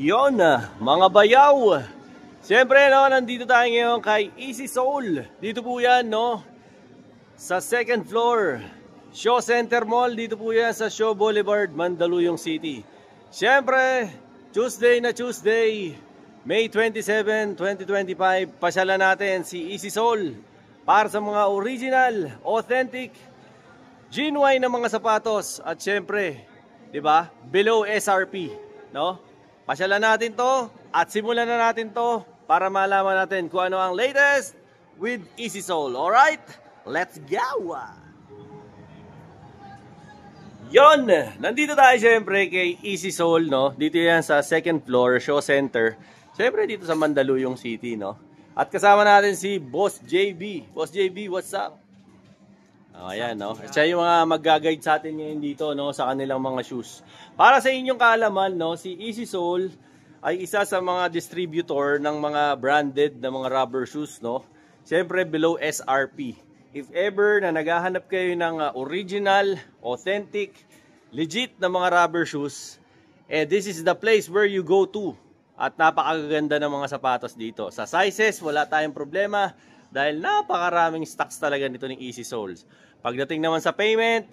Yon, mga bayaw. Siyempre, no, nandito tayo ngayon kay Easy Soul. Dito po yan, no, sa second floor, Shaw Center Mall. Dito po yan sa Shaw Boulevard, Mandaluyong City. Siyempre, Tuesday na Tuesday, May 27, 2025, pasyalan natin si Easy Soul para sa mga original, authentic, genuine na mga sapatos. At siyempre, di ba, below SRP, no? Pasyalan natin to at simulan na natin to para malaman natin kung ano ang latest with Easy Soul. Alright? Let's go! Yon! Nandito tayo siyempre kay Easy Soul, no? Dito yan sa second floor, Shaw Center. Siyempre dito sa Mandaluyong City, no? At kasama natin si Boss JB. Boss JB, what's up? Ayan, no? Siya yung mga mag-guide sa atin ngayon dito, no? Sa kanilang mga shoes. Para sa inyong kaalaman, no? Si Easy Soul ay isa sa mga distributor ng mga branded na mga rubber shoes, no? Siyempre below SRP. If ever na naghahanap kayo ng original, authentic, legit na mga rubber shoes, this is the place where you go to. At napakaganda ng mga sapatos dito. Sa sizes, wala tayong problema dahil napakaraming stocks talaga nito ng Easy Souls. Pagdating naman sa payment,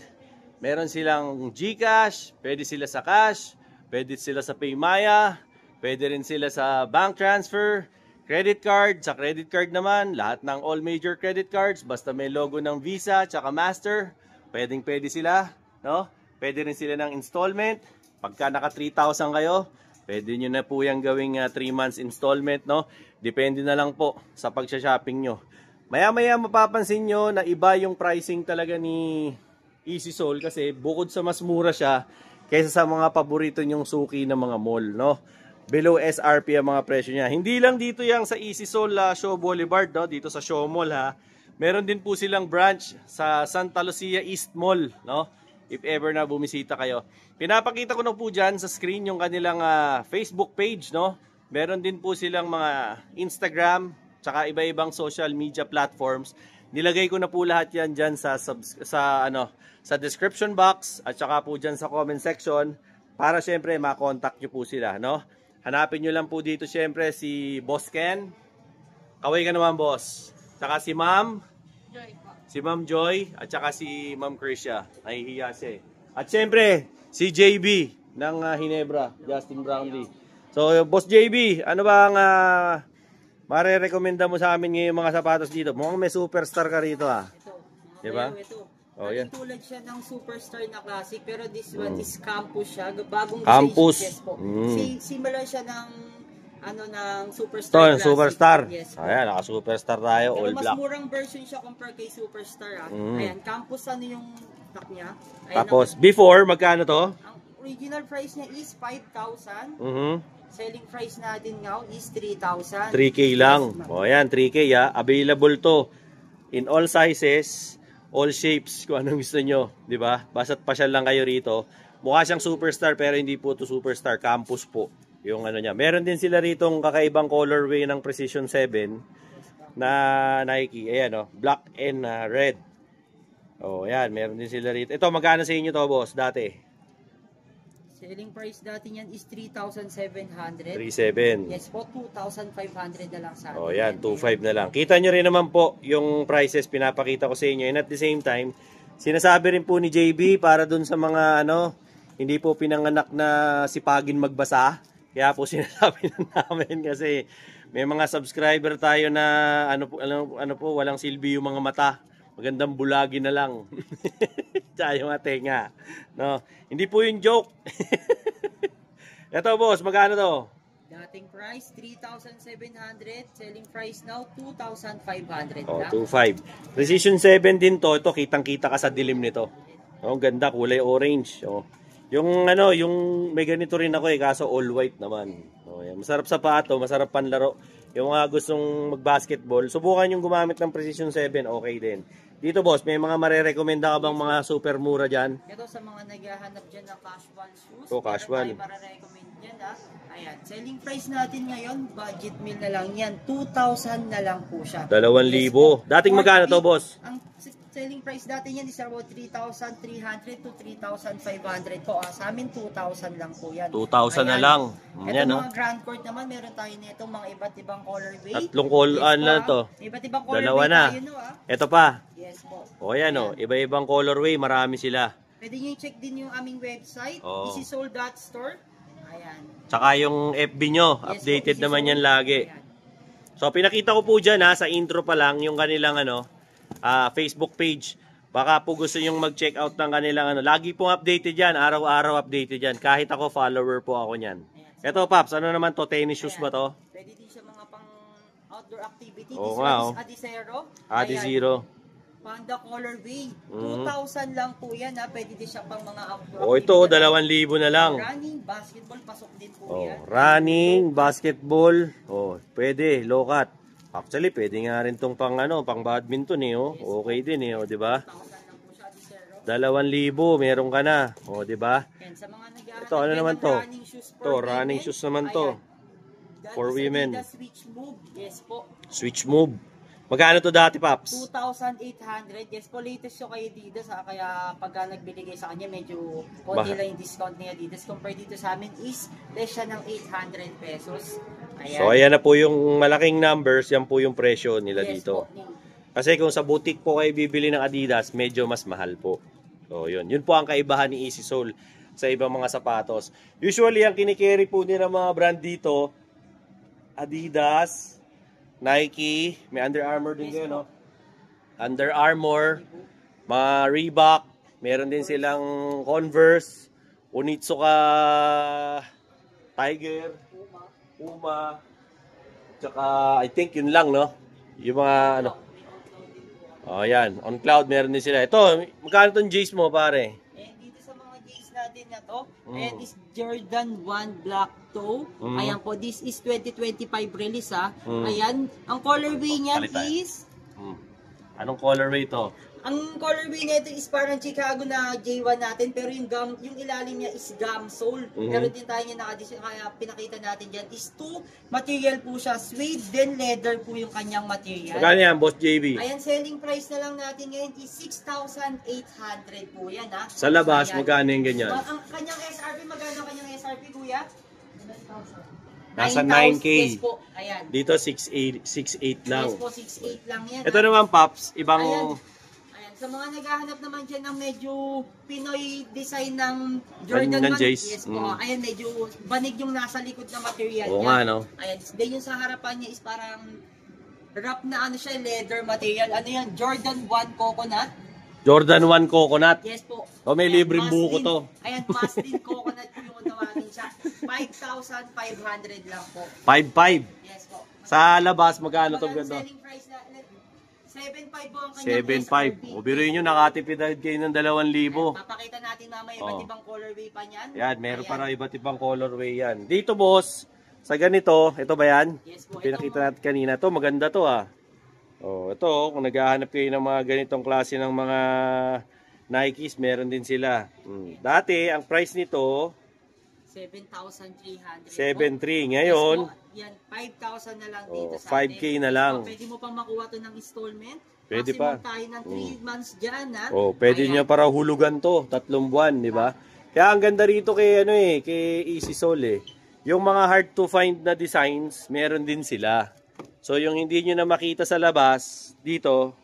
meron silang GCash, pwede sila sa cash, pwede sila sa Paymaya, pwede rin sila sa bank transfer, credit card. Sa credit card naman, lahat ng all major credit cards, basta may logo ng Visa tsaka Master, pwede sila, no? Pwede rin sila ng installment. Pagka naka 3,000 kayo, pwede nyo na po yung gawing 3 months installment, no? Depende na lang po sa pagsha-shopping nyo. Maya-maya mapapansin nyo na iba yung pricing talaga ni Easy Soul kasi bukod sa mas mura siya kaysa sa mga paborito nyong suki ng mga mall, no? Below SRP ang mga presyo niya. Hindi lang dito yang sa Easy Soul Shaw Boulevard, no? Dito sa Shaw Mall, ha. Meron din po silang branch sa Santa Lucia East Mall, no? If ever na bumisita kayo. Pinapakita ko na po dyan sa screen yung kanilang Facebook page, no? Meron din po silang mga Instagram, tsaka iba-ibang social media platforms. Nilagay ko na po lahat yan dyan sa description box at tsaka po dyan sa comment section para syempre makontakt nyo po sila, no? Hanapin nyo lang po dito syempre si Boss Ken. Kaway ka naman, boss. Tsaka si Ma'am Joy. Si Ma'am Joy at tsaka si Ma'am Krisha. Nahihiya siya eh. At syempre, si JB ng Hinebra, Justin Brownlee. So, Boss JB, ano ba ang marerekomenda mo sa amin ngayong mga sapatos dito? Mukhang may superstar ka rito, ha? Ito. Diba? Ito. Oh, yan. Tulad siya ng superstar na classic, pero this one is campus siya. Bagong campus. Yes po. Similar siya ng ng superstar. Ito, yung superstar. Yes po. Ayan, naka-superstar tayo, pero all mas black. murang version siya compare kay superstar. Ayan, campus yung stock niya. Ayan, tapos, before, magkano to? Ang original price niya is 5,000. Selling price natin now is 3,000. 3K lang. O yan, 3K ha. Available to in all sizes, all shapes, kung anong gusto nyo. Diba? Basta't pasyal lang kayo rito. Mukha siyang superstar pero hindi po to superstar. Campus po yung ano niya. Meron din sila rito kakaibang colorway ng Precision 7 na Nike. Ayan o. Black and red. O yan. Meron din sila rito. Ito, magkano sa inyo to, boss? Dati? Selling price dati niyan is 3,700. 3,700. Yes po, 2,500 na lang sa atin. Oh, yan, 2,500 na lang. Kita nyo rin naman po yung prices pinapakita ko sa inyo. And at the same time, sinasabi rin po ni JB para dun sa mga hindi po pinanganak na sipagin magbasa. Kaya po sinasabi na namin kasi may mga subscriber tayo na walang silbi yung mga mata. Magandang bulagi na lang. Tsaka yung tenga. No? Hindi po yung joke. Ito, boss, magkano to? Dating price, 3,700. Selling price now, 2,500 oh, lang. 2,500. Precision 7 din to. Ito, kitang-kita ka sa dilim nito. Oh, ganda, kulay orange. Oh. Yung may ganito rin ako kaso all white naman. Oh, yan. Masarap sa pato, masarap panlaro. Yung mga gustong mag-basketball, subukan yung gumamit ng Precision 7, okay din. Dito, boss, may mga marerekomenda ka bang mga super mura dyan? Ito sa mga naghahanap dyan ng casual shoes. Oh, casual. Ito para recommend dyan, ha? Ayan, selling price natin ngayon, budget meal na lang yan. 2,000 na lang po siya. 2,000. Dating magkano to, boss? Ang selling price natin yan is about 3,300 to 3,500 po. Sa amin 2,000 lang po yan. 2,000 na lang. Ito Yan, no? mga Grand Court naman, meron tayo nito mga iba't ibang colorway. Tatlong ano to? Iba't ibang colorway Dalawa na. tayo, no, Ito pa. Yes po. O yan, o. Iba-ibang colorway. Marami sila. Pwede nyo i-check din yung aming website, easysoul.store. Ayan. Tsaka yung FB nyo. Yes, Updated po, naman Easy yan Soul. lagi. Ayan. So, pinakita ko po dyan, sa intro pa lang, yung kanilang, Facebook page. Baka po gusto nyong mag-check out ng kanilang, lagi pong updated yan. Araw-araw updated yan. Kahit ako, follower po ako nyan. Ito, Paps, ano naman to? Tennis shoes ba to? Pwede din siya mga pang outdoor activity. Oo This nga, one is Adizero. Adizero. Panda colorway. 2,000 lang po yan, ha. Pwede din siya pang mga outdoor O ito, 2,000 na lang. Running, basketball, pasok din po yan. Running, basketball. Pwede, low cut. Actually, pwede nga rin tong pang badminton Okay din di ba? 2,000 lang po siya, Adizero. 2,000 meron ka na. Di ba? Yan, sa mga naghahanap Ito, ano naman ng to? running shoes for Ito, women, running shoes naman to. That For is women. Adidas Switch Move. Yes po. Switch move. Magkano to dati, Paps? 2,800. Yes po, latest yung kay Adidas, ha. Kaya pag nagbili kayo sa kanya, medyo konti lang yung discount ni Adidas. Compare dito sa amin is less siya ng 800 pesos. Ayan. So, ayan na po yung malaking numbers. Yan po yung presyo nila Yes dito. po. Kasi kung sa boutique po kayo bibili ng Adidas, medyo mas mahal po. So, yun. Yun po ang kaibahan ni Easy Soul sa ibang mga sapatos. Usually, ang kinikerry po nila mga brand dito, Adidas, Nike, may Under Armour din kayo, no? Under Armour, mga Reebok, meron din silang Converse, Onitsuka, Tiger, Puma, tsaka I think yun lang, no? Yung mga yan, On Cloud meron din sila. Ito, magkano tong Jays mo, pare? Dito sa mga jeans natin na to, ayan is Jordan 1 Black Toe. Ayan po, this is 2025 release, ha. Ayan, ang colorway niyan is... Anong colorway to? Ang colorway nito is parang Chicago na J1 natin, pero yung ilalim niya is gum sole. Pero din tayo niya naka-design, kaya pinakita natin dyan is 2 material po siya, suede, then leather po yung kanyang material. Magkano yan, Boss JB? Ayan, selling price na lang natin ngayon is 6,800 po yan, ha. Sa labas, Ayan. magkano yung ganyan? Ang kanyang SRP, magkano kanyang SRP, kuya? Nasa 9,000. 9K. Yes po, ayan. Dito 6,8 lang. Yes po, 6,800 lang yan. Ito naman, Paps, ibang... Ayan. Sa mga naghahanap naman dyan ng medyo Pinoy design ng Jordan ng 1. Jays. Yes po. Ayan, medyo banig yung nasa likod na material Oo niya. nga, no? Ayan, then yung sa harapan niya is parang wrap na siya, leather material. Ano yan? Jordan 1 coconut. Jordan 1 coconut. Yes po. May Ayan, libreng buko to. Ayan, Maslin coconut po yung tawagin siya. 5,500 lang po. 5,500. Yes po. Sa labas, magkano to ganda? Selling price na 7,500 po ang kanyang 7,500. O, biruin nyo, nakatipid kayo ng 2,000. Papakita natin mamaya iba't ibang colorway pa niyan. Yan, meron para iba't ibang colorway yan. Dito, boss, sa ganito, ito ba yan? Yes po. Pinakita natin kanina. Ito, maganda to, ito, kung naghahanap kayo ng mga ganitong klase ng mga Nikes, meron din sila. Dati, ang price nito, 7,300. 7,300. Ngayon, yes, yan, 5,000 na lang dito sa 5K na lang. So, pwede mo pang makuha to ng installment. Pwede Maximum pa. tayo ng 3 months dyan, ha? Pwede Ayan. nyo para hulugan to, 3 buwan, di ba? Kaya ang ganda rito kay kay Easy Soul Yung mga hard to find na designs, meron din sila. So yung hindi nyo na makita sa labas, dito,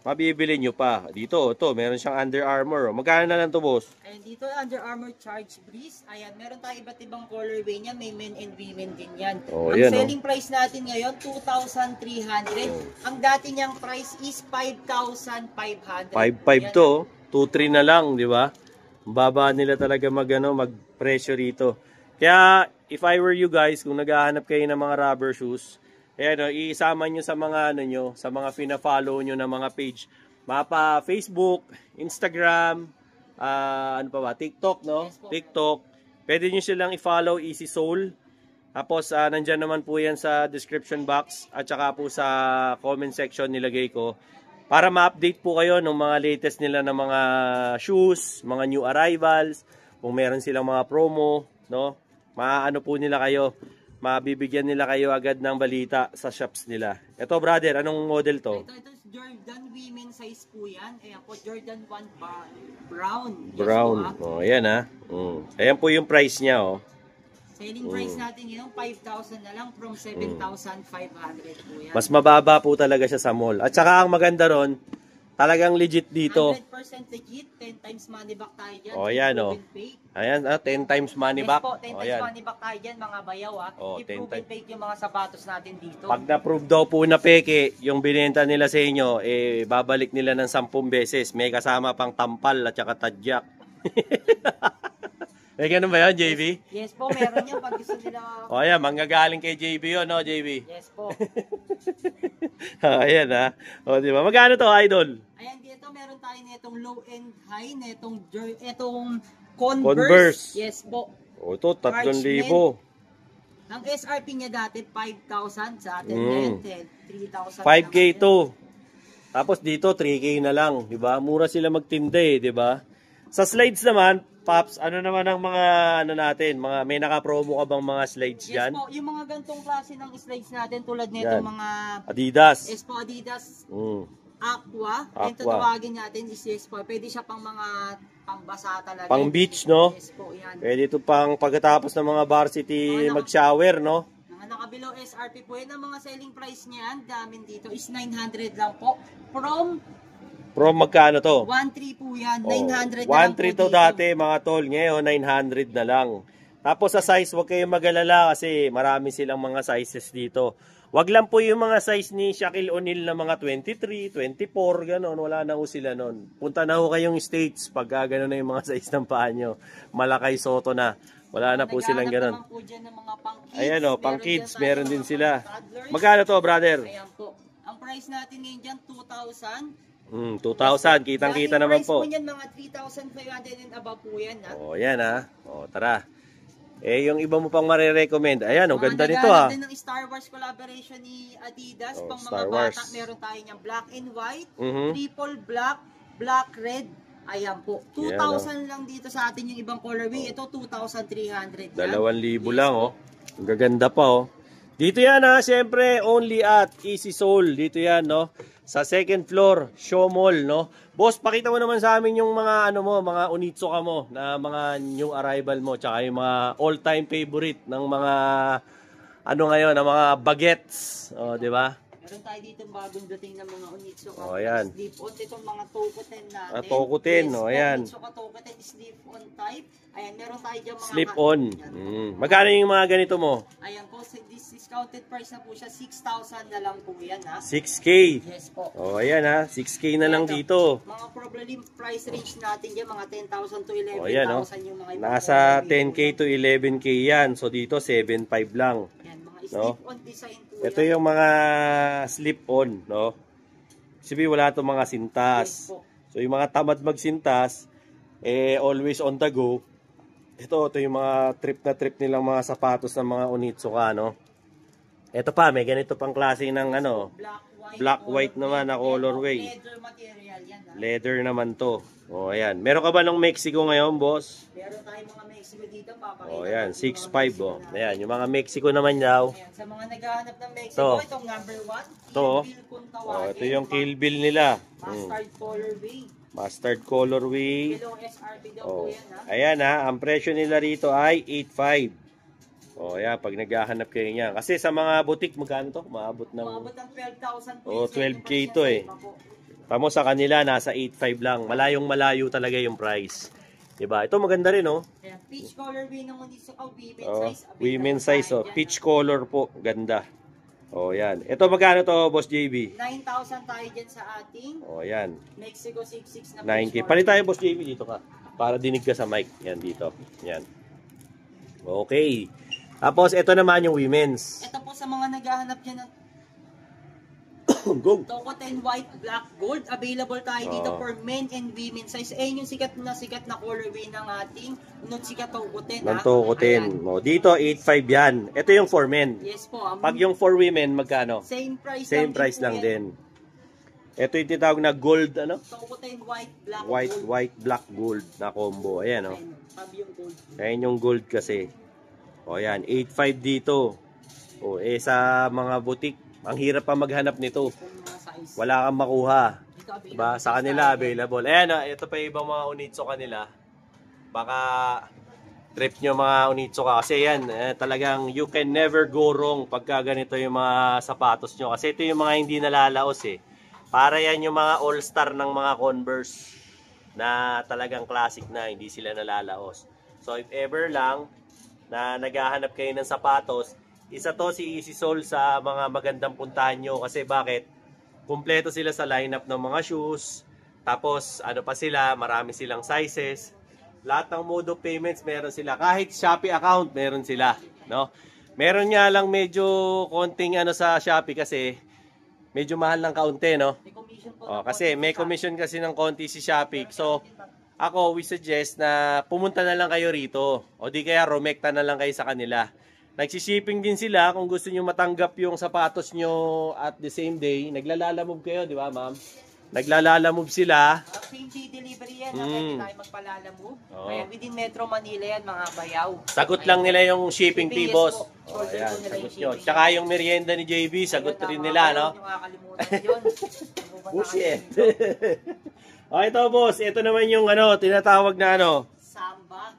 mabibili nyo pa. Dito, meron siyang Under Armour. Magkano na lang to, boss? Ayan, dito Under Armour Charge Breeze. Ayan, meron tayo iba't ibang colorway niya. May men and women din yan. Ang yan, selling price natin ngayon, 2,300. Ang dati niyang price is 5,500. 5,500 to, 2,300 na lang, di ba? Baba nila talaga mag-presyo rito. Kaya, if I were you guys, kung naghahanap kayo ng mga rubber shoes, isama nyo sa mga sa mga pina-follow nyo na mga page. Mapa Facebook, Instagram, TikTok, no? Yes, TikTok. Pwede nyo silang i-follow Easy Soul. Tapos nandyan naman po yan sa description box at saka po sa comment section nilagay ko para ma-update po kayo ng mga latest nila na mga shoes, mga new arrivals, kung meron silang mga promo, no? Maano po nila kayo, mabibigyan nila kayo agad ng balita sa shops nila. Ito, brother, anong model to? Ito is Jordan Women's size po yan. Ayan po, Jordan 1 brown. Yes Brown. po, Oh, ayan ha. Ayan po yung price niya, oh. Selling price natin ngayon, 5,000 na lang from 7,500 po yan. Mas mababa po talaga siya sa mall. At saka ang maganda ron, talagang legit dito. 100% legit, 10 times money back tayo dyan. Oh, yan, oh. Proven fake. Ayan, 10 times money Yes back. po, 10 Oh, times ayan. money back tayo dyan, mga bayaw ha. Oh, 10 I-proven times. fake yung mga sapatos natin dito. Pag na-prove daw po na peke, yung binenta nila sa inyo, babalik nila ng 10 beses. May kasama pang tampal at saka tadyak. Ganun ba yun, JB? Yes po, meron yan pag gusto nila. O ayan, manggagaling kay JB yun, no, JB? Yes po. Ayan ha. O, di ba? Magkano to, idol? Ayan, dito meron tayo netong low and high, netong Converse. Converse. Yes po. O, ito, 3,000. Ang SRP niya dati, 5,000 sa atin. Ngayon, 3,000. 5K to. Tapos dito, 3K na lang. Di ba? Mura sila magtinda eh, di ba? Sa slides naman, Pops, ano naman ang mga, ano natin, may naka-promo ka bang mga slides Yes dyan? po, yung mga gantong klase ng slides natin tulad nito Yan. mga Adidas. yes po, Adidas Aqua. Aqua. Yung tatawagin natin is yes po. Pwede siya pang mga pambasa talaga. Pang beach, no? Yes po, yan. Pwede ito pang pagkatapos ng mga varsity mag-shower, no? Mga naka-below SRP po yan. Ang mga selling price niyan, damin dito is 900 lang po. From magkano to? 1.3 po yan. 900 na lang 1.3 to po dito. dati mga tol. Ngayon, 900 na lang. Tapos sa size, huwag kayong mag-alala kasi marami silang mga sizes dito. Wag lang po yung mga size ni Shaquille O'Neal na mga 23, 24, gano'n. Wala na ho sila nun. Punta na ho kayong States pag gano'n na yung mga size ng paa nyo. Malakay Soto na. Wala na po silang gano'n. Naghahanap naman po dyan ng mga pang kids. Ayan o, pang kids, meron din sila. Toddlers. Magkano to, brother? Ayan po. Ang price natin ngayon dyan, 2,000. 2,000. Kitang-kita naman po. Price po niyan, mga 3,500 and above po yan. Ha? O, yan ha. O, tara. Yung iba mo pang marirecommend. Ayan, ang Mga ganda nito naghahanap ha. din ng Star Wars collaboration ni Adidas. Oh, Pang Star mga Wars. bata, meron tayo niyang black and white, Mhm. triple black, black red. Ayan po. 2,000 lang dito sa atin yung ibang colorway. Ito, 2,300 yan. 2,000 lang oh. Ang gaganda pa oh. Dito yan ha, siyempre only at Easy Soul. Dito yan no. Sa second floor, Show Mall no. Boss, pakita mo naman sa amin yung mga ano mo, mga Onitsuka mo na mga new arrival mo tsaka yung mga all-time favorite ng mga ano ngayon, ng mga bagets. Oh, di ba? Meron tayo dito bagong dating ng mga Onitsuka. Oh, ayan. Slip-on. Itong mga Tokoten natin. Tokoten, oh, ayan. Onitsuka Tokoten slip-on type. Ayan, meron tayo dyan mga... Slip-on. Ayan. Magkano yung mga ganito mo? Ayan po, discounted price na po siya. 6,000 na lang po yan ha. 6K. Yes po. Oh, ayan ha. 6K na lang dito. Mga probably price range natin dyan, mga 10,000 to 11,000 Oh, ayan, oh. yung mga ibang Nasa colorway. 10K to 11K yan. So dito 7.5 lang. Yan, mga No? slip-on design po Ito yan. yung mga slip-on, no? Sabi wala itong mga sintas. Yes po. So yung mga tamad magsintas, always on the go. Ito yung mga trip nilang mga sapatos ng mga Onitsuka, no? Ito pa, may ganito pang klase ng ano, black, white naman na colorway. Leather material yan ha. Leather naman to. O, ayan. Meron ka ba ng Mexico ngayon, boss? Meron tayong mga Mexico dito, papakita. O, ayan. natin yung 6.5, mga Mexico o. natin. Ayan, yung mga Mexico naman daw. Ayan, sa mga naghahanap ng Mexico, To. itong number 1. To. Kung O, tawagin. ito yung Kill Bill nila. Mustard colorway. Mustard colorway. Below SRP daw O, po yan ha. ayan ha. Ang presyo nila rito ay 8.5. O, ayan. Pag naghahanap kayo niyan. Kasi sa mga butik, magkano to? Maabot ng... Umabot ng 12,000 po. Oh, yung selling 12K price to niya sa eh. iba po. Tamo sa kanila, nasa 8.5 lang. Malayong malayo talaga yung price. Diba? Ito maganda rin, oh. Ayan, peach colorway ng Onitsuka, women's Oh, size. Available women's size, tayo oh. dyan, Peach color po. Ganda. Oh, yan. Ito magkano to, Boss JB? 9,000 tayo dyan sa ating Oh, yan. Mexico 66 na 9K. peach Palit tayo, Boss JB, dito ka. Para dinig ka sa mic. Yan, dito. Yan. Okay. Tapos, ito naman yung women's. Ito po sa mga naghahanap dyan ng Go! Tokoten white, black, gold. Available tayo dito Oh. for men and women size. Ayun yung sikat na colorway ng ating Onitsuka Tokoten. Ng Tokoten. Oh, dito, 8.5 yan. Ito yung for men. Yes po. Pag yung for women, magkano? Same price Same price po lang yan. din. Ito yung tinatawag na gold, ano? Tokoten white, black, White, gold. white, black, gold na combo. Ayan, oh. Ayun, tabi yung gold. Ayan yung gold kasi. O, ayan. 8.5 dito. O, sa mga butik, ang hirap pa maghanap nito. Yung mga size. Wala kang makuha. Diba? Sa kanila available. Ayan, ito pa yung ibang mga Unitsu kanila. Baka trip nyo mga Unitsu ka. Kasi yan, talagang you can never go wrong pagka ganito yung mga sapatos nyo. Kasi ito yung mga hindi nalalaos eh. Para yan yung mga all-star ng mga Converse na talagang classic na, hindi sila nalalaos. So if ever lang na naghahanap kayo ng sapatos, isa to si Easy Sole sa mga magandang puntahan nyo. Kasi bakit? Kumpleto sila sa lineup ng mga shoes. Tapos ano pa sila, marami silang sizes. Lahat ng mode of payments meron sila. Kahit Shopee account meron sila, no? Meron nga lang medyo konting ano sa Shopee kasi medyo mahal ng kaunti, no? Kasi may commission kasi ng konti si Shopee. So ako, we suggest na pumunta na lang kayo rito. O di kaya rumekta na lang kayo sa kanila. Nagsishipping din sila kung gusto nyo matanggap yung sapatos nyo at the same day. Naglalalamove kayo, di ba ma'am? Naglalalamove sila. Same day delivery yan. Pwede tayo magpalalamove. Kaya within Metro Manila yan, mga bayaw. Sagot lang nila yung shipping fee, boss. Ayan, sagot nyo. Tsaka yung merienda ni JB, sagot rin nila, no? Yung nakakalimutan yun. Bullshit. Okay, ito boss. Ito naman yung ano, tinatawag na ano.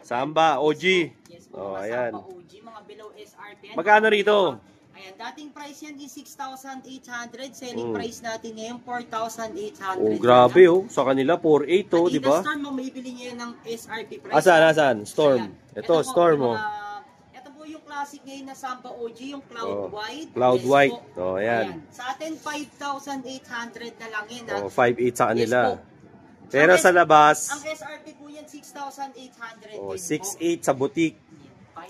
Samba, OG. Yes po, ayan. Samba OG, mga below SRP. Magkano rito? Ayan, dating price yan is 6,800. Selling price natin ngayon, 4,800. Oh, grabe oh. Sa kanila, 4,800 oh, di ba? Storm, mabibili niya yan ng SRP price. Asan? Storm. Ayan. Ito Storm oh. Ito po yung classic ngayon na Samba OG, yung Cloud White. Cloud White. Po. Ayan. Sa atin, 5,800 na lang yan. 5,800 sa kanila. Yes, pero sa labas, ang SRP po yan, 6,800. 6,800 sa boutique.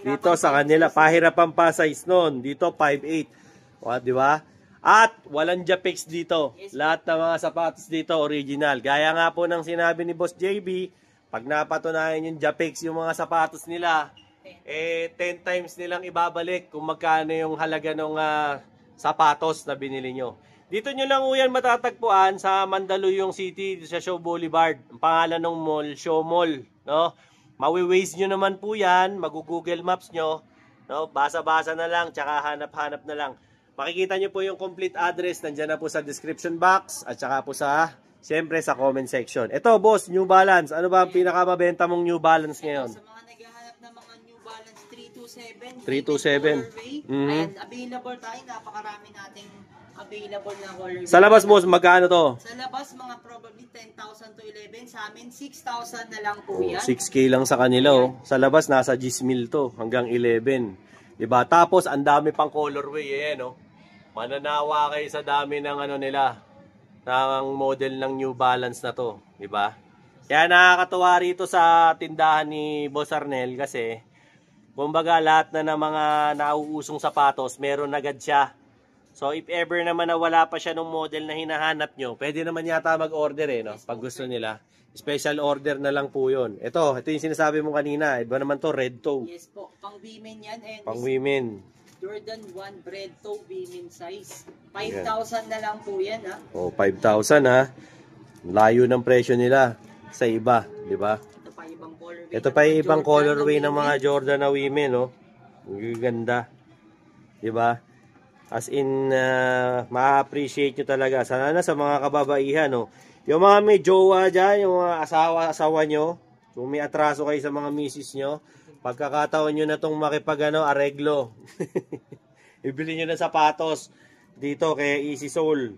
Dito sa kanila, pahirapan pa size nun. Dito, 5,800. O, di ba? At walang Japex dito. Lahat ng mga sapatos dito, original. Gaya nga po ng sinabi ni Boss JB, pag napatunayan yung Japex, yung mga sapatos nila, 10 times nilang ibabalik kung magkano yung halaga ng sapatos na binili nyo. Dito nyo lang yan matatagpuan sa Mandaluyong City, sa Shaw Boulevard. Ang pangalan ng mall, Shaw Mall. No? Mawi-waze nyo naman po yan, mag-google maps nyo. No? Basa-basa na lang, tsaka hanap-hanap na lang. Makikita nyo po yung complete address, nandyan na po sa description box, at tsaka po sa, siyempre sa comment section. Ito boss, New Balance. Ano ba ang pinakamabenta mong New Balance ngayon? Sa mga naghahanap ng mga New Balance 327. 327. Ayan, available tayo, napakarami nating available na color. Sa labas boss, magkano to? Sa labas, mga probably 10,000 to 11. Sa amin, 6,000 na lang po yan. 6K lang sa kanila oh. Sa labas, nasa 10,000 to, hanggang 11. Diba? Tapos, ang dami pang colorway. Ayan oh. Mananawa kayo sa dami ng ano nila, ng model ng New Balance na to. Diba? Kaya nakakatuwa rito sa tindahan ni Boss Arnel kasi, kumbaga lahat na ng mga nauusong sapatos, meron agad siya. So if ever naman na wala pa siya ng model na hinahanap nyo, pwede naman yata mag-order no? Pag gusto nila. Special order na lang po yun. Ito yung sinasabi mo kanina. Iba naman to, red toe. Yes po, pang women yan. And pang women. Jordan 1 red toe women size. 5,000 na lang po yan ha. Oh, 5,000 ha. Layo ng presyo nila sa iba, di ba? Ito pa ibang colorway. Ito pa ibang colorway ng mga Jordan na women, no? Ang ganda. Di ba? As in, ma-appreciate nyo talaga. Sana na sa mga kababaihan, no? Yung mga may jowa dyan, yung mga asawa nyo, kung may atraso kayo sa mga misis nyo, pagkakataon nyo na itong areglo. Ibili nyo ng sapatos dito kay Easy Sole.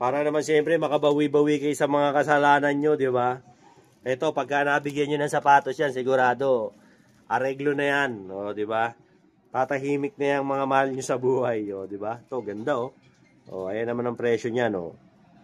Para naman siyempre makabawi-bawi kayo sa mga kasalanan nyo, di ba? Ito, pagka nabigyan nyo ng sapatos yan, sigurado, areglo na yan, o, di ba? Tatahimik na yung mga mahal nyo sa buhay, o, di ba? Ito, ganda, o. O, ayan naman ang presyo niyan, o.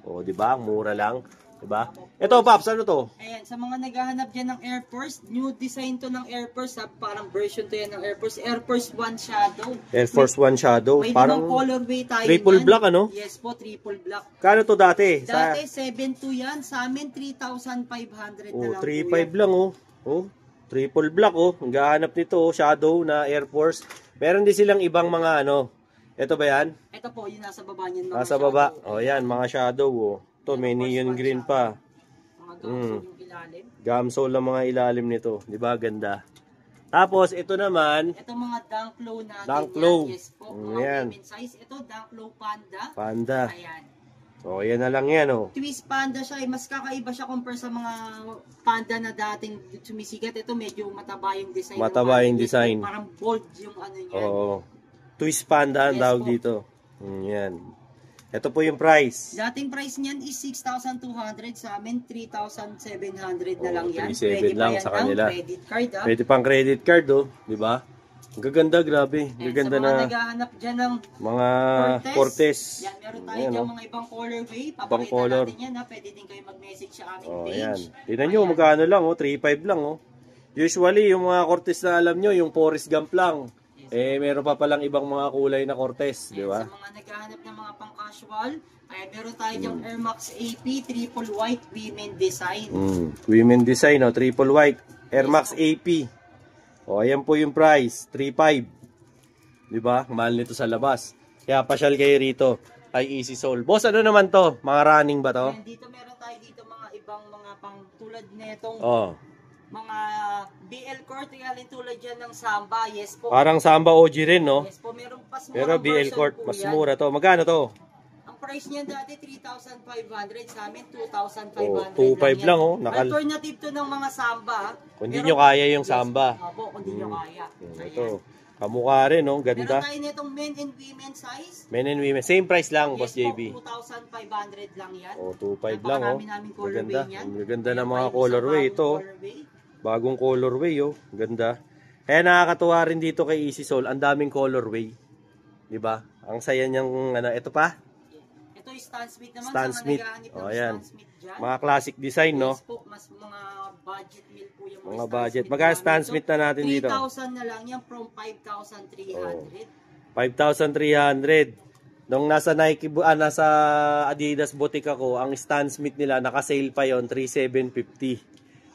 O, di ba? Mura lang, di ba? Ito, Paps, ano to? Ayan, sa mga naghahanap dyan ng Air Force, new design to ng Air Force, ha? Parang version to yan ng Air Force. Air Force 1 Shadow. Air Force 1 Shadow. May parang colorway tayo triple yan. black, ano? Yes po, triple black. Kano to dati? Dati, 7.2 yan. Sa amin, 3,500 na lang. 3.5 lang, oh. Oh, triple black, oh. Ang gahanap nito, oh, Shadow na Air Force. Meron din silang ibang mga, ano. Ito ba yan? Ito po, yung nasa baba niyan. Nasa baba. O, yan, mga Shadow, oh. Ito, may neon green pa. Mga gamsol yung ilalim. Gamsol lang mga ilalim nito. Di ba? Ganda. Tapos, ito naman. Ito mga Dunk Low natin. Dunk Low. Yes po. Mga yan. women size. Ito, Dunk Low Panda. Panda. Ayan. Oh, yan na lang yan, oh. Twist panda siya, mas kakaiba siya compare sa mga panda na dating sumisikat. Ito medyo mataba yung design. Mataba yung design. Parang bold yung ano niya. Oo. Twist panda ang tawag dito. Yan. Ito po yung price. Dating price niyan is 6,200, sa amin 3,700 na lang yan. 3,700 lang sa kanila. Credit card, ah. Pwede pang credit card, oh, di ba? Ang gaganda, grabe. Gaganda sa mga na naghahanap dyan ng mga Cortez. Yan, meron tayo dyan mga ibang colorway. Ibang Papakita color. natin yan, ha. Pwede din kayo mag-message sa aming Oh, page. yan. Tingnan nyo, magkano lang, oh, 3,500 lang, oh. Usually, yung mga Cortez na alam nyo, yung Forest Gump lang. Meron pa palang ibang mga kulay na Cortez, di ba? Sa mga naghahanap ng mga pang-casual, ay meron tayo dyan Air Max AP, triple white, women design. Women design, oh, triple white, Air Max AP. O, ayan po yung price, 3,500. Di ba? Mahal nito sa labas. Kaya pasyal kayo rito ay Easy Soul. Boss, ano naman to? Mga running ba to? And dito meron tayo dito mga ibang mga pang tulad netong mga BL court, galing tulad yan ng Samba. Yes po. Parang Samba OG rin, no? Yes po, meron pas mura. Pero BL court, mas mura to. Magkano to? Ang price niya dati 3,500, sa amin 2,500. Oh, 2,500 lang, oh. Alternative to ng mga Samba. Kung di nyo kaya yung Samba. Opo, kung di nyo kaya. Ito. Kamukha rin, no? Ganda. Meron tayo nitong men and women size. Men and women. Same price lang, Boss Yes JB. po, 2,500 lang yan. Oh, 2,500 lang, oh. Maganda. Maganda na mga colorway ito. Bagong colorway, oh. Ganda. Kaya nakakatuwa rin dito kay Easy Soul. Ang daming colorway. Di ba? Ang saya niyang, ano, ito pa? Ito yung Stan Smith naman. Stan Smith. Oh, ayan. Stan Smith dyan. Mga classic design, no? Yes po, mas mga budget meal po yung mga budget. Magkano Stan Smith na natin dito? 3,000 na lang yan from 5,300. 5,300. Nung nasa Nike, nasa Adidas boutique ako, ang Stan Smith nila, naka-sale pa yon 3,750.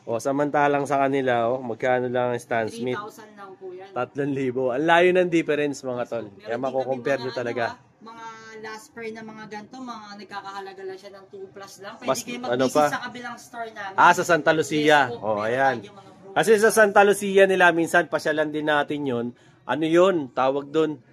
O, samantalang sa kanila, oh, magkano lang ang Stan Smith? 3,000 lang po yan. 3,000. Ang layo ng difference, mga tol. Kaya mako-compare nyo talaga. Mga last pair na mga ganito, mga nagkakahalaga lang siya ng 2 plus lang. Pwede Mas, kayo mag-visit sa kabilang store namin. Sa Santa Lucia. Yes, oh, ayan. Kasi sa Santa Lucia nila, minsan pasyalan din natin yun. Ano yun? Tawag dun.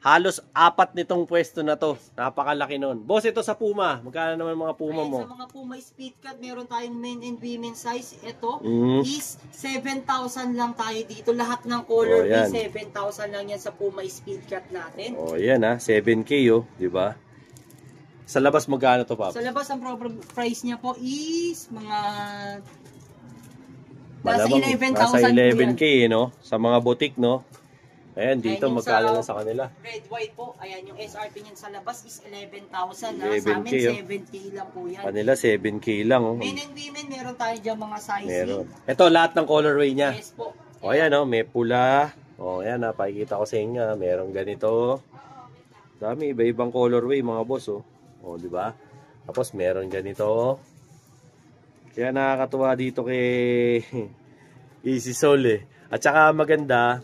Halos 4 nitong pwesto na to. Napakalaki nun. Boss, ito sa Puma. Magkano naman mga Puma mo? Sa mga Puma speed cut, meron tayong men and women size. Ito is 7,000 lang tayo dito. Lahat ng color is 7,000 lang yan sa Puma speed cut natin. Oh, yan 7K, oh. Diba? Sa labas magkano to, Pap? Sa labas, ang price niya po is mga nasa 11K, no? Sa mga boutique, no? Ayan, dito magkano na sa kanila? Red, white po. Ayan, yung SRP niyan sa labas is 11,000. 11K, sa amin, 7K lang po yan. Kanila, 7K lang. Oh. Men and women, meron tayo dyan mga sizing. Meron. Ito, lahat ng colorway niya. Yes po. O, ayan, oh, may pula. O, ayan, pakikita ko sa inyo. Meron ganito. Dami, iba-ibang colorway, mga boss, oh. O, di ba? Tapos, meron ganito. Kaya nakakatuwa dito kay Easy Soul, eh. At saka maganda,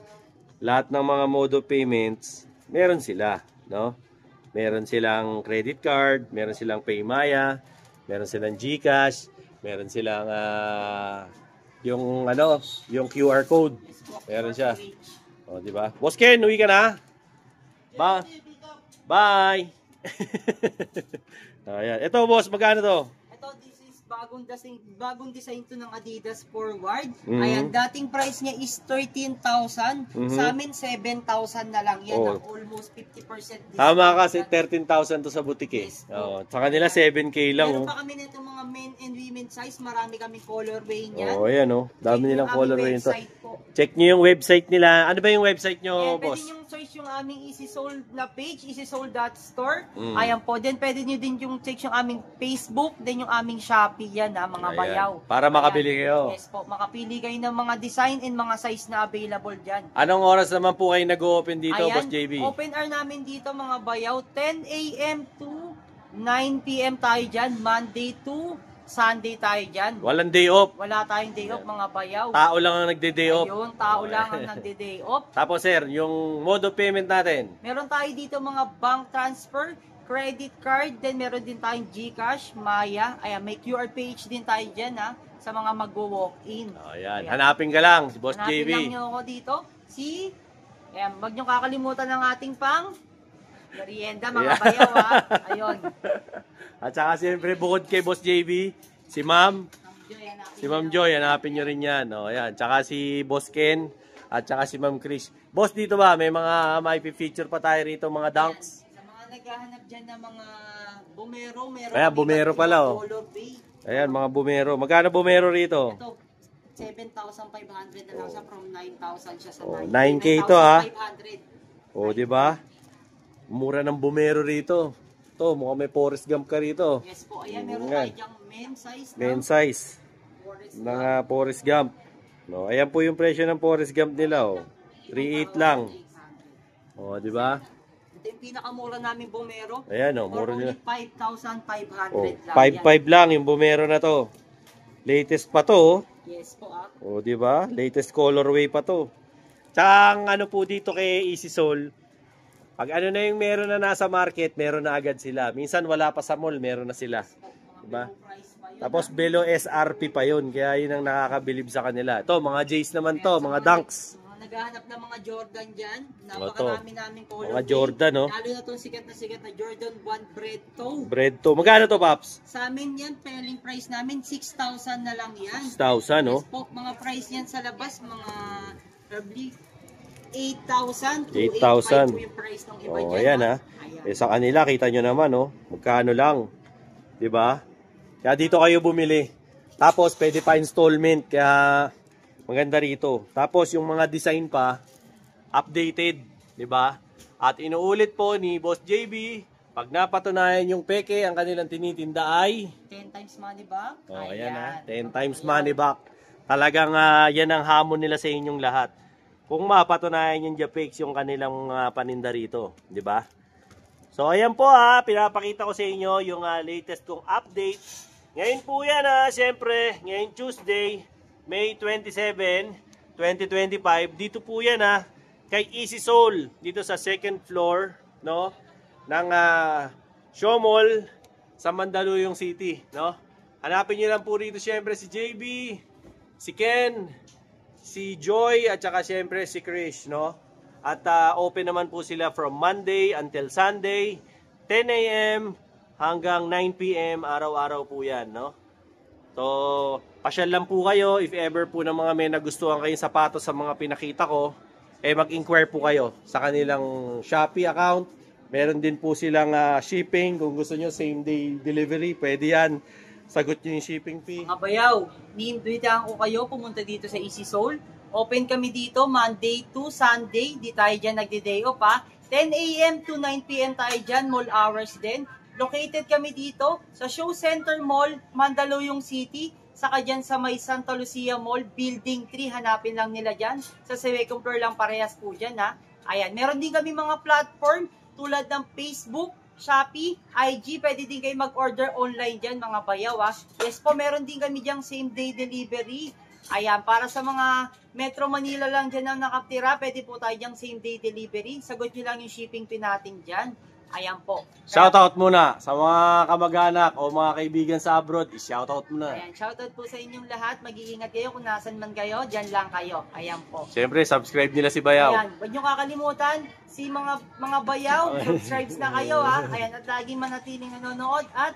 lahat ng mga mode of payments, meron sila, no? Meron silang credit card, meron silang Paymaya, meron silang GCash, meron silang yung QR code. Meron siya. O, di ba? Boss Ken, uwi ka na? Bye. Ayan. Ito, boss, magkano to? Ito, this is bagong design to ng Adidas Forward. Ayan, dating price niya is 13,000. Sa amin, 7,000 na lang yan. Almost 50% discount. Tama kasi 13,000 to sa boutique, eh. Yes, sa kanila, 7K lang. Meron pa kami nito mga men and women size. Marami kami colorway niyan. Ayan, oh. Dami nilang colorway nito. Po. Check nyo yung website nila. Ano ba yung website nyo, boss? Pwede nyo search yung aming Easy Soul na page, easysoul.store. Ayan po. Then pwede nyo din yung check yung aming Facebook, then yung aming Shopee yan, mga bayaw. Para makabili kayo. Yes po. Makapili kayo ng mga design and mga size na available dyan. Anong oras naman po kayo nag-open dito, Ayan, Boss JB? Open hour namin dito mga bayaw. 10 a.m. to 9 p.m. tayo dyan. Monday to Sunday tayo dyan. Walang day off. Wala tayong day off, mga bayaw. Tao lang ang nagde-day off. Ayun, tao lang ang nagde-day off. Tapos sir, yung mode of payment natin. Meron tayo dito mga bank transfer, credit card, then meron din tayong GCash, Maya. Ayan, may QR page din tayo dyan sa mga mag-walk-in. Ayan, hanapin ka lang, si Boss JB. Hanapin lang nyo ako dito. Ayan, wag nyo kakalimutan ng ating pang merienda, mga bayaw, Ayun. At saka siyempre, bukod kay Boss JB, si Ma'am. Si Ma'am Joy, hanapin nyo rin yan. O, ayan. Tsaka si Boss Ken. At saka si Ma'am Chris. Boss, dito ba? May mga feature pa tayo rito, mga dunks. Sa mga naghahanap dyan ng mga bumero, meron. Ayan, bumero pala, oh. Ayan, mga bumero. Magkano bumero rito? Ito, 7,500 na lang siya from 9,000 siya sa 9K ito, ha? 9,500. O, di ba? Mura ng bumero rito. Ito, mukhang may Forrest Gump ka rito. Yes po, ayan, meron tayo dyang men's size. Men size. Mga Forrest Gump. No, ayan po yung presyo ng Forrest Gump nila, oh. 3.8 lang. O, di ba? Ito yung pinakamura namin bumero. Ayan, oh, mura nila. 5,500 Oh, lang. 5.5 lang yung bumero na to. Latest pa to, oh. Yes po, ah. O, di ba? Latest colorway pa to. Tsaka ang ano po dito kay Easy Soul, pag ano na yung meron na nasa market, meron na agad sila. Minsan wala pa sa mall, meron na sila. Diba? Tapos below SRP pa yun, kaya yun ang nakakabilib sa kanila. Ito, mga J's naman to, mga dunks. Mga naghahanap ng mga Jordan dyan, napakarami namin color. Mga Jordan, no? Lalo na itong sikat na Jordan 1 Bread Toe. Bread to. Magkano to, Paps? Sa amin yan, selling price namin, 6,000 na lang yan. 6,000, no? Yes po, mga price yan sa labas, mga probably 8,000 to 8,500 po yung price ng iba Oh, dyan. ayan, ha? Eh, sa kanila, kita nyo naman, no? Magkano lang. Diba? Kaya dito kayo bumili. Tapos, pwede pa installment. Kaya, maganda rito. Tapos, yung mga design pa, updated. Diba? At inuulit po ni Boss JB, pag napatunayan yung peke, ang kanilang tinitinda ay 10 times money back. oh, ayan, ha? 10 times money back. Talagang yan ang hamon nila sa inyong lahat. Kung mapatunayan yung Japex yung kanilang paninda rito, di ba? So ayan po, pinapakita ko sa inyo yung latest kong update. Ngayon po yan, syempre, ngayon Tuesday, May 27, 2025. Dito po yan, kay Easy Soul, dito sa second floor, no, ng Show Mall sa Mandaluyong City, no. Hanapin niyo lang po rito syempre si JB, si Ken, si Joy, at saka syempre si Chris, no? At open naman po sila from Monday until Sunday, 10 a.m. hanggang 9 p.m. araw-araw po yan, no? So, pasyal lang po kayo if ever po ng mga may nagustuhan kayong sapatos sa mga pinakita ko, mag-inquire po kayo sa kanilang Shopee account. Meron din po silang shipping, kung gusto nyo same day delivery, pwede yan. Sagot nyo yung shipping fee. Mga bayaw, ni-invitahan ko kayo pumunta dito sa Easy Soul. Open kami dito Monday to Sunday. Di tayo dyan nagde-day off, 10 a.m. to 9 p.m. tayo dyan, mall hours din. Located kami dito sa Show Center Mall, Mandaluyong City. Saka dyan sa may Santa Lucia Mall, Building 3. Hanapin lang nila dyan. Sa second floor lang parehas po dyan, Ayan, meron din kami mga platform tulad ng Facebook, Shopee, IG, pwede din kayo mag-order online dyan, mga bayaw, Yes po, meron din kami dyang same-day delivery. Ayan, para sa mga Metro Manila lang dyan ang nakatira, pwede po tayo dyang same-day delivery. Sagot nyo lang yung shipping fee natin dyan. Ayan po. Shoutout muna sa mga kamag-anak o mga kaibigan sa abroad, i-shoutout muna. Ayan, shoutout po sa inyong lahat. Mag-iingat kayo kung nasan man kayo, dyan lang kayo. Ayan po. Siyempre, subscribe nila si Bayaw. Ayan, huwag nyo kakalimutan, si mga bayaw, subscribe na kayo, Ayan, at laging manatiling nanonood at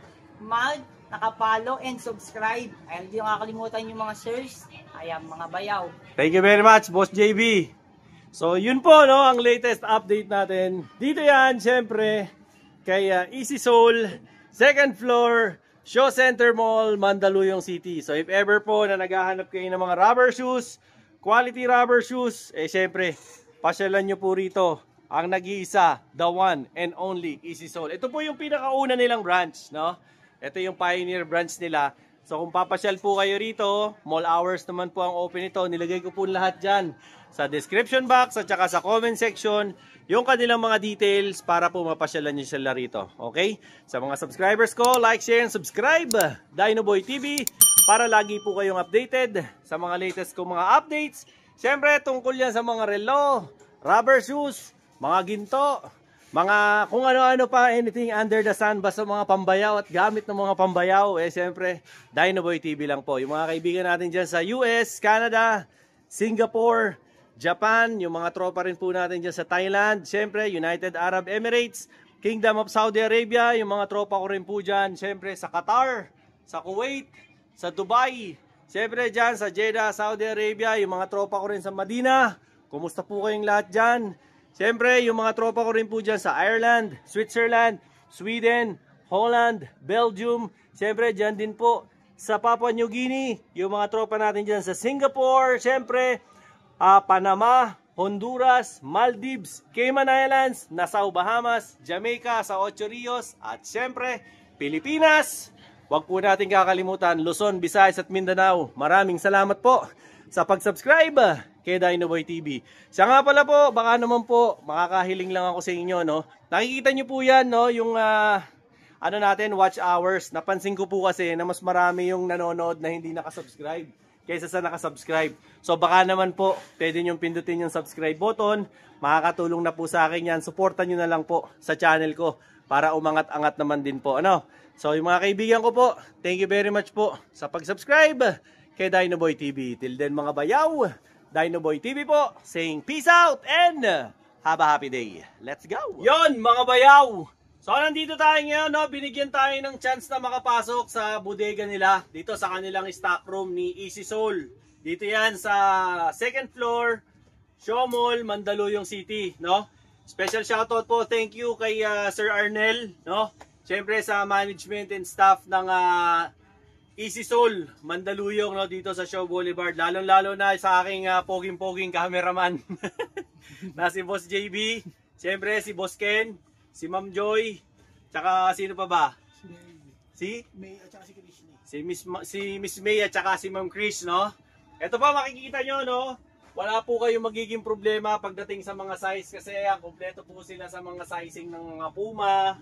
nakapollow and subscribe. Ayan, hindi nyo kakalimutan yung mga shares. Ayan, mga bayaw. Thank you very much, Boss JB. So, yun po, no, ang latest update natin. Dito yan, siyempre, kay Easy Soul, second floor, Show Center Mall, Mandaluyong City. So, if ever po na naghahanap kayo ng mga rubber shoes, quality rubber shoes, siyempre, pasyalan nyo po rito ang nag-iisa, the one and only Easy Soul. Ito po yung pinakauna nilang branch, no? Ito yung pioneer branch nila. So, kung papasyal po kayo rito, mall hours naman po ang open ito. Nilagay ko po lahat dyan sa description box at saka sa comment section yung kanilang mga details para po mapasyalan nyo sila rito. Okay? Sa mga subscribers ko, like, share, and subscribe Dinoboy TV para lagi po kayong updated sa mga latest kong mga updates. Siyempre, tungkol yan sa mga relo, rubber shoes, mga ginto, mga kung ano-ano pa, anything under the sun, basta mga pambayaw at gamit ng mga pambayaw, siyempre, Dinoboy TV lang po. Yung mga kaibigan natin dyan sa US, Canada, Singapore, Japan, yung mga tropa rin po natin dyan sa Thailand, siyempre, United Arab Emirates, Kingdom of Saudi Arabia, yung mga tropa ko rin po dyan. Siyempre sa Qatar, sa Kuwait, sa Dubai. Siyempre dyan sa Jeddah, Saudi Arabia, yung mga tropa ko rin sa Madina. Kumusta po kayong lahat dyan? Siyempre yung mga tropa ko rin po dyan sa Ireland, Switzerland, Sweden, Holland, Belgium. Siyempre dyan din po sa Papua New Guinea, yung mga tropa natin dyan sa Singapore, siyempre, Panama, Honduras, Maldives, Cayman Islands, Nassau, Bahamas, Jamaica, sa Ocho Rios, at siyempre, Pilipinas. Huwag po natin kakalimutan, Luzon, Visayas at Mindanao. Maraming salamat po sa pag-subscribe kay Dinoboy TV. Siya nga pala po, baka naman po, makakahiling lang ako sa inyo, no? Nakikita nyo po yan, no? Yung ano natin, watch hours. Napansin ko po kasi na mas marami yung nanonood na hindi nakasubscribe kaysa sa nakasubscribe. So baka naman po, pwede nyo pindutin yung subscribe button. Makakatulong na po sa akin yan. Supportan nyo na lang po sa channel ko para umangat-angat naman din po. Ano? So yung mga kaibigan ko po, thank you very much po sa pag-subscribe kay Dinoboy TV. Till then mga bayaw, Dinoboy TV po, saying peace out and have a happy day. Let's go! Yon mga bayaw! So nandito tayo ngayon, no? Binigyan tayo ng chance na makapasok sa bodega nila dito sa kanilang stock room ni Easy Soul. Dito yan sa second floor, Shaw Mall, Mandaluyong City, no? Special shoutout po, thank you kay Sir Arnel, no? Siyempre sa management and staff ng Easy Soul, Mandaluyong, no? Dito sa Shaw Boulevard. Lalong-lalo na sa aking poging-poging cameraman na si Boss JB, siyempre si Boss Ken, si Ma'am Joy, tsaka sino pa ba? Si May at saka si Chris. Si Miss May at saka si Ma'am Chris, no? Ito pa makikita nyo, no? Wala po kayong magiging problema pagdating sa mga size kasi kompleto po sila sa mga sizing ng mga Puma,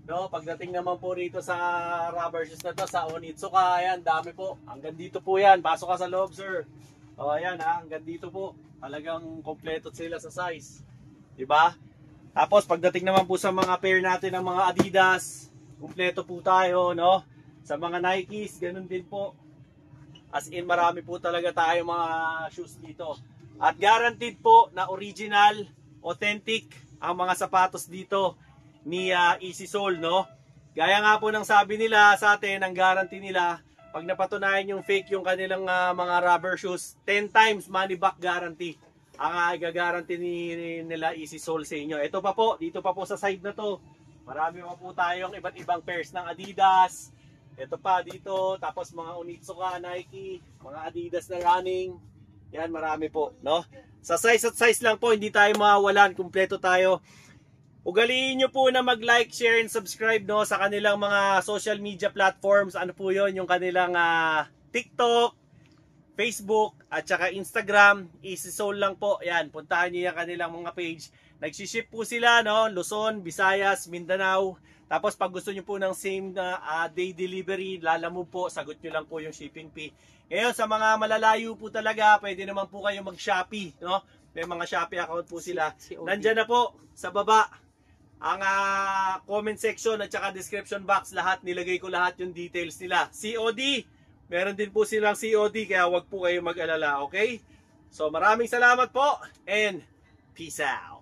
no? Pagdating naman po rito sa rubber shoes na to, sa Onitsuka, ayan, dami po. Hanggang dito po yan. Pasok ka sa loob, sir. O, ayan, hanggang dito po. Talagang kompleto sila sa size. Diba? Tapos pagdating naman po sa mga pair natin ng mga Adidas, kumpleto po tayo, no? Sa mga Nikes, ganun din po. As in, marami po talaga tayo mga shoes dito. At guaranteed po na original, authentic ang mga sapatos dito ni Easy Soul, no? Gaya nga po ng sabi nila sa atin, ang guarantee nila, pag napatunayan yung fake yung kanilang mga rubber shoes, 10 times money back guarantee ang igagaranti nila Easy Soul sa inyo. Ito pa po, dito pa po sa side na to. Marami pa po tayong iba't ibang pairs ng Adidas. Ito pa dito, tapos mga Onitsuka, Nike, mga Adidas na running. Yan, marami po, no? Sa size at size lang po, hindi tayo mawawalan, kumpleto tayo. Ugaliin nyo po na mag-like, share, and subscribe, no, sa kanilang mga social media platforms. Ano po yon, yung kanilang TikTok, Facebook, at saka Instagram, Easy Soul lang po. Yan, puntahan niyo yung kanilang mga page. Nagsiship po sila, no? Luzon, Visayas, Mindanao. Tapos pag gusto niyo po ng same day delivery, Lalamove po, sagot niyo lang po yung shipping fee. Ngayon, sa mga malalayo po talaga, pwede naman po kayo mag-Shopee, no? May mga Shopee account po sila. Nandiyan na po sa baba ang comment section at saka description box. Lahat, nilagay ko lahat yung details nila. COD, meron din po silang COD, kaya wag po kayo mag-alala, okay? So maraming salamat po and peace out!